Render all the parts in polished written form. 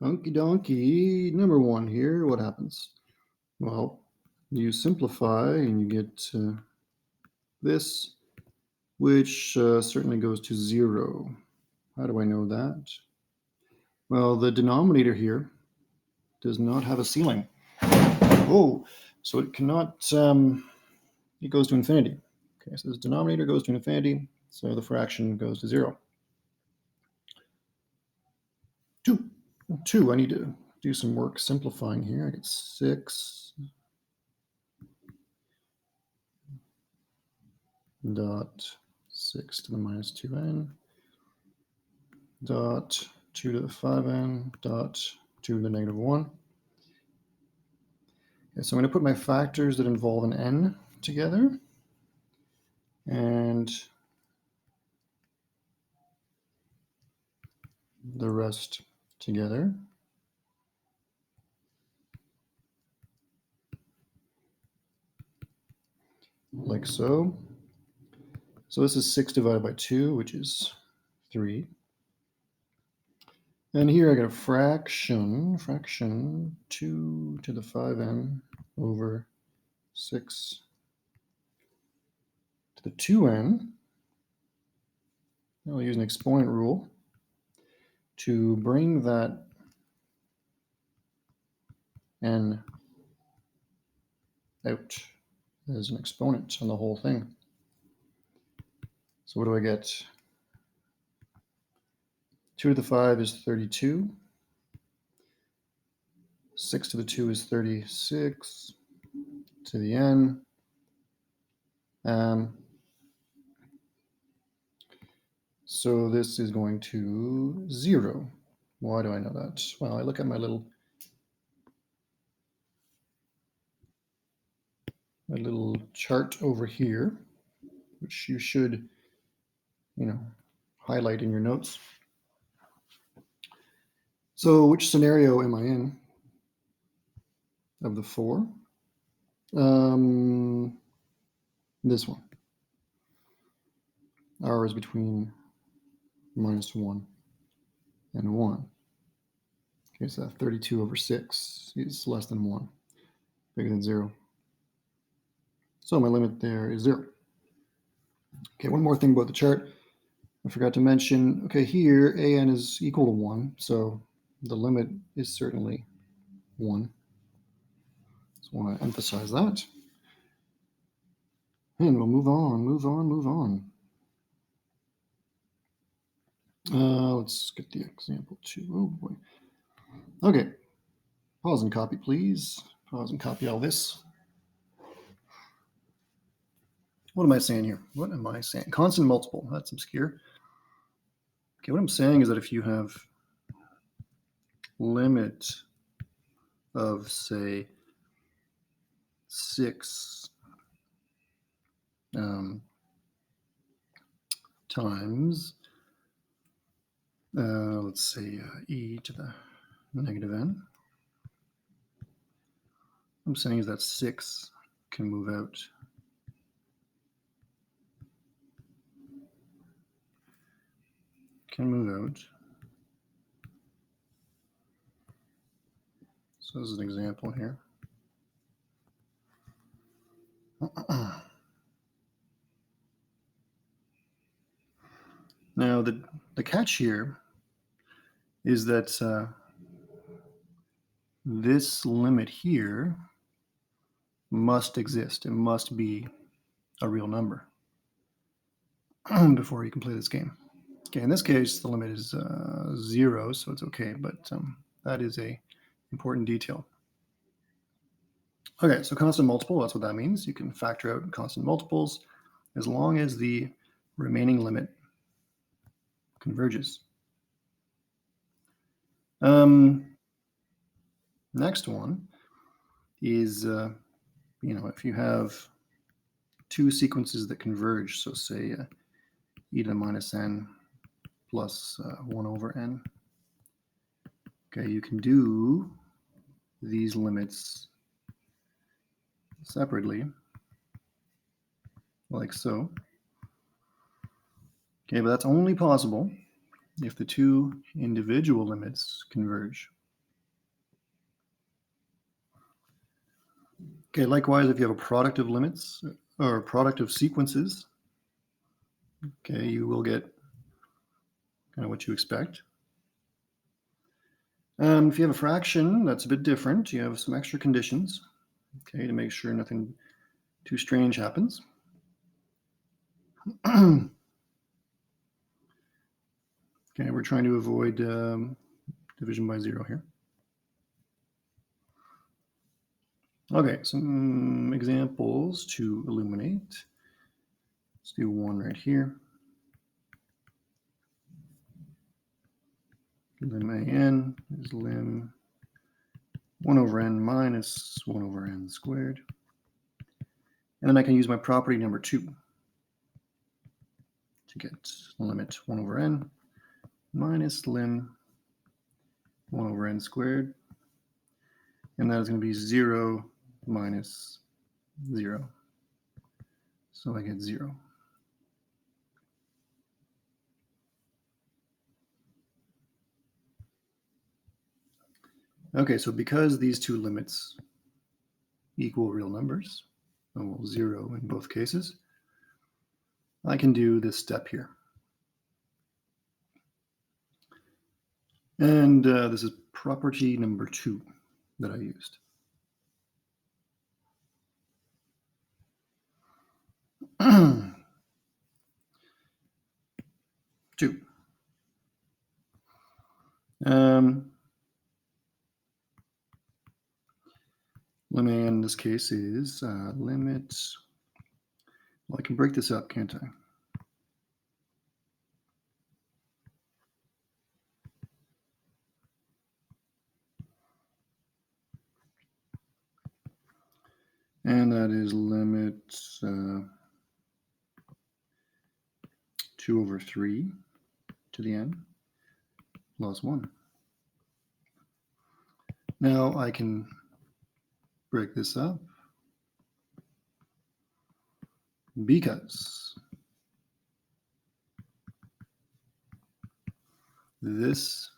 Okie donkey, number one here, what happens? Well, you simplify and you get this, which certainly goes to 0. How do I know that? Well, the denominator here does not have a ceiling. Oh, so it cannot, it goes to infinity. Okay, so this denominator goes to infinity, so the fraction goes to 0. 2, I need to do some work simplifying here. I get 6 dot 6 to the minus 2n dot 2 to the 5n dot 2 to the negative 1. Okay, so I'm going to put my factors that involve an n together and the rest together. Like so. So this is 6 divided by 2, which is 3. And here I got a fraction 2 to the 5n over 6 to the 2n. I'll use an exponent rule to bring that n out as an exponent on the whole thing. So what do I get? 2 to the 5 is 32. 6 to the 2 is 36 to the n. So this is going to 0. Why do I know that? Well, I look at my little chart over here, which you should, highlight in your notes. So which scenario am I in of the 4? This one. R is between minus 1 and 1. Okay, so 32 over 6 is less than 1, bigger than 0. So my limit there is 0. Okay, one more thing about the chart. I forgot to mention, okay, here an is equal to 1, so the limit is certainly 1. Just want to emphasize that. And we'll move on. Let's get the example 2. Oh boy. Okay, pause and copy, please. Pause and copy all this. What am I saying here? Constant multiple, that's obscure. Okay, what I'm saying is that if you have limit of, say, 6 times, let's say e to the negative n. What I'm saying is that 6 can move out. So this is an example here. Now the catch here is that this limit here must exist. It must be a real number before you can play this game. Okay, in this case, the limit is 0, so it's okay, but that is a important detail. Okay, so constant multiple, that's what that means. You can factor out constant multiples as long as the remaining limit converges. Next one is, if you have two sequences that converge, so say e to the minus n plus 1 over n. Okay, you can do these limits separately, like so. Okay, but that's only possible if the two individual limits converge. Okay, likewise, if you have a product of limits or a product of sequences, okay, you will get kind of what you expect. If you have a fraction, that's a bit different. You have some extra conditions, okay, to make sure nothing too strange happens. Okay, we're trying to avoid division by 0 here. Okay, some examples to illuminate. Let's do one right here. Lim an is lim 1 over n minus 1 over n squared. And then I can use my property number 2 to get limit 1 over n minus lim 1 over n squared. And that is going to be 0 minus 0. So I get 0. Okay, so because these two limits equal real numbers, well, 0 in both cases, I can do this step here. And this is property number 2 that I used. Two. Limit in this case is limit. Well, I can break this up, can't I? And that is limit 2 over 3 to the n plus 1. Now I can break this up because this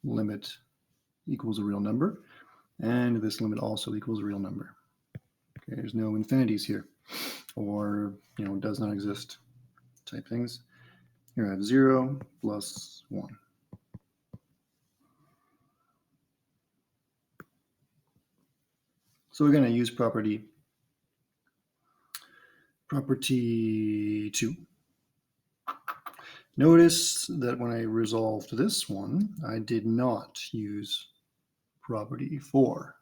limit equals a real number, and this limit also equals a real number. Okay, there's no infinities here, or does not exist type things. Here I have 0 plus 1. So we're going to use property 2. Notice that when I resolved this one, I did not use property 4.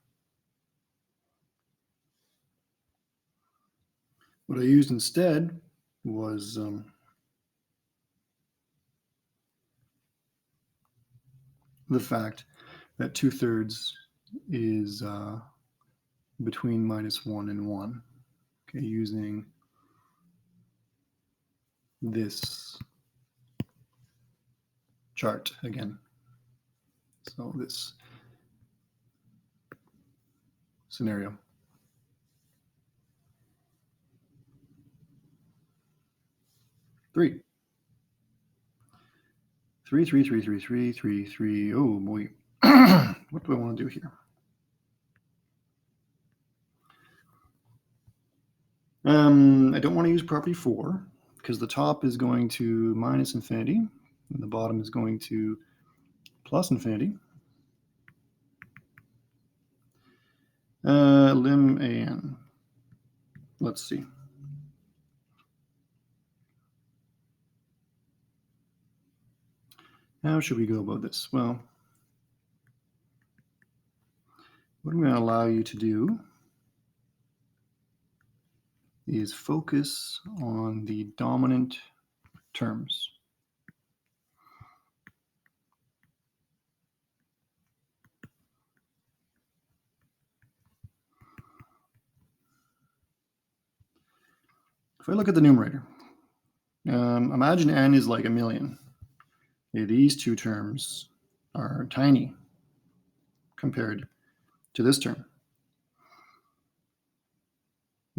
What I used instead was the fact that 2/3 is between -1 and 1. Okay, using this chart again. So this scenario. Three. 3, 3, 3, 3, 3, 3, 3. Oh boy. What do I want to do here? I don't want to use property 4 because the top is going to minus infinity and the bottom is going to plus infinity. Lim an. Let's see. How should we go about this? Well, what I'm going to allow you to do is focus on the dominant terms. If I look at the numerator, imagine n is like 1,000,000. Okay, these two terms are tiny compared to this term.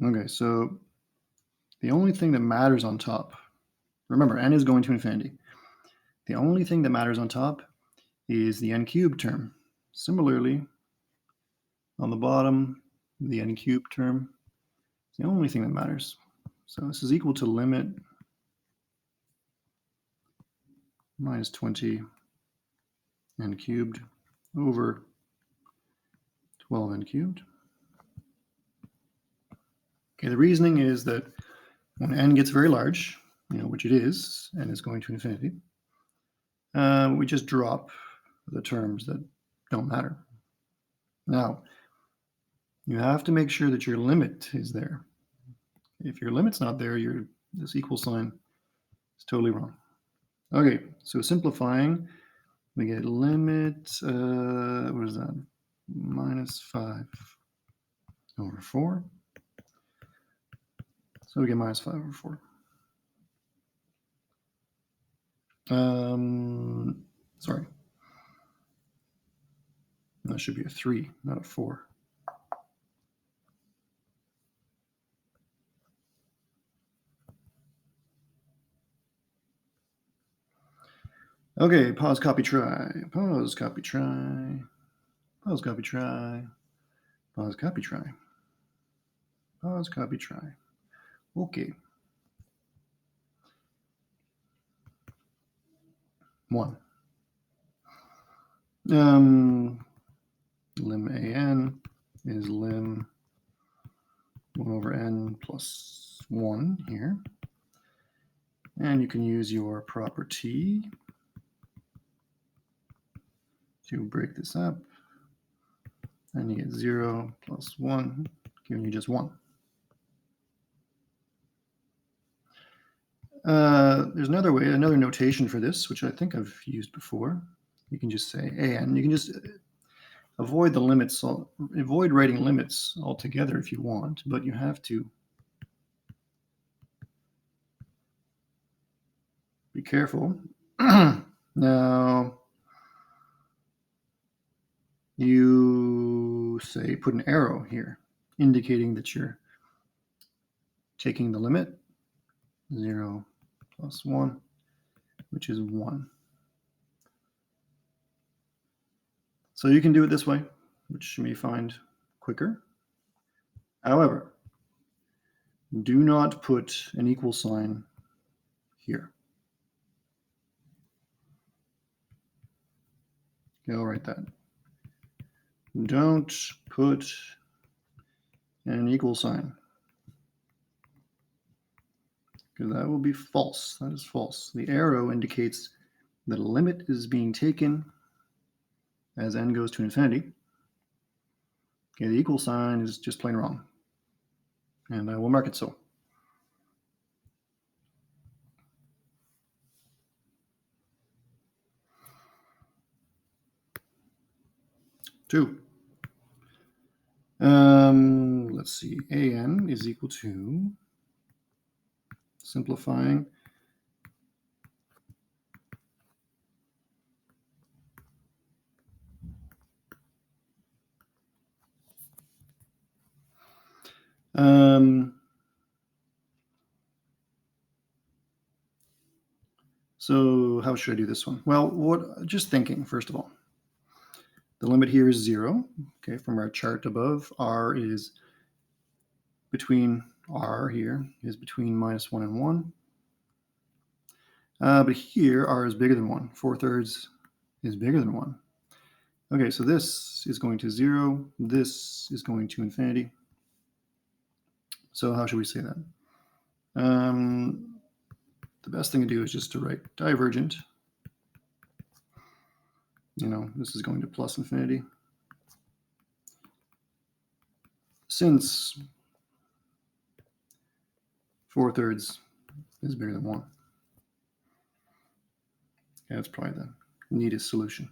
Okay, so the only thing that matters on top, remember, n is going to infinity. The only thing that matters on top is the n cubed term. Similarly, on the bottom, the n cubed term. It's the only thing that matters. So this is equal to limit minus 20 n cubed over 12 n cubed. Okay, the reasoning is that when n gets very large, which it is, n is going to infinity, we just drop the terms that don't matter. Now, you have to make sure that your limit is there. If your limit's not there, this equal sign is totally wrong. Okay, so simplifying, we get limit, what is that? Minus 5 over 4. So we get minus 5 over 4. Sorry. That should be a 3, not a 4. Okay, pause, copy, try. Pause, copy, try. Pause, copy, try. Pause, copy, try. Pause, copy, try. Okay. 1. Lim an is lim 1 over n plus 1 here. And you can use your property to break this up. And you get 0 plus 1, giving you just 1. There's another way, another notation for this, which I think I've used before. You can just say an. You can just avoid the limits, avoid writing limits altogether if you want, but you have to be careful. Now, you say put an arrow here, indicating that you're taking the limit, 0 plus 1, which is 1. So you can do it this way, which you may find quicker. However, do not put an equal sign here. Okay, I'll write that. Don't put an equal sign, because that will be false. That is false. The arrow indicates that a limit is being taken as n goes to infinity. Okay, the equal sign is just plain wrong, and I will mark it so. Two. Let's see. An is equal to, simplifying, so how should I do this one? Well, just thinking, first of all. The limit here is 0. Okay, from our chart above, r is between, r here is between minus 1 and 1. But here, r is bigger than 1. 4/3 is bigger than 1. Okay, so this is going to 0. This is going to infinity. So how should we say that? The best thing to do is just to write divergent. This is going to plus infinity. Since 4/3 is bigger than 1. That's probably the neatest solution.